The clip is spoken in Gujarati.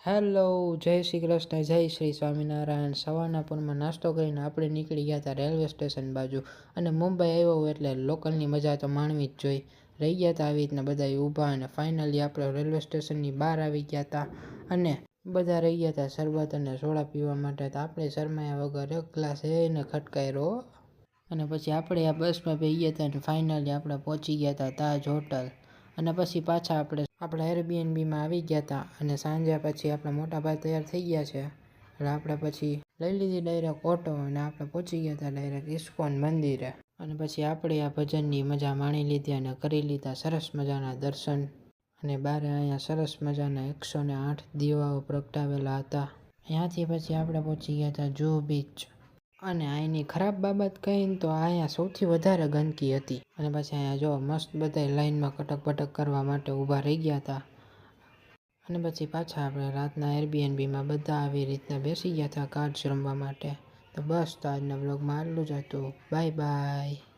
હેલો, જય શ્રી કૃષ્ણ, જય શ્રી સ્વામિનારાયણ. સવારના પૂરમાં નાસ્તો કરીને આપણે નીકળી ગયા હતા રેલવે સ્ટેશન બાજુ. અને મુંબઈ આવ્યો એટલે લોકલની મજા તો માણવી જ જોઈ. રહી ગયા હતા આવી રીતના બધા ઊભા, અને ફાઇનલી આપણે રેલવે સ્ટેશનની બહાર આવી ગયા હતા. અને બધા રહી ગયા હતા શરબત અને સોડા પીવા માટે. તો આપણે શરમાયા વગર એક ગ્લાસ એને ખટકાયરો. અને પછી આપણે આ બસમાં બેસી ગયા હતા, અને ફાઇનલી આપણે પહોંચી ગયા હતા તાજ હોટલ. અને પછી પાછા આપણે એરબીએનબીમાં આવી ગયા હતા. અને સાંજે પછી આપણા મોટા ભાઈ તૈયાર થઈ ગયા છે એટલે આપણે પછી લઈ લીધી ડાયરેક્ટ ઓટો, અને આપણે પહોંચી ગયા હતા ડાયરેક્ટ ઇસ્કોન મંદિરે. અને પછી આપણે આ ભજનની મજા માણી લીધી અને કરી લીધા સરસ મજાના દર્શન. અને બારે અહીંયા સરસ મજાના 108 દીવાઓ પ્રગટાવેલા હતા. અહીંયાથી પછી આપણે પહોંચી ગયા હતા જુહુ બીચ. અને અહીંની ખરાબ બાબત કહીને તો અહીંયા સૌથી વધારે ગંદકી હતી. અને પછી અહીંયા જો મસ્ત બધા લાઈનમાં કટક બટક કરવા માટે ઊભા રહી ગયા હતા. અને પછી પાછા આપણે રાતના એરબીએનબીમાં બધા આવી રીતના બેસી ગયા હતા કાર્ડ્સ રમવા માટે. તો બસ તો આજના બ્લોગમાં આટલું જ હતું. Bye bye.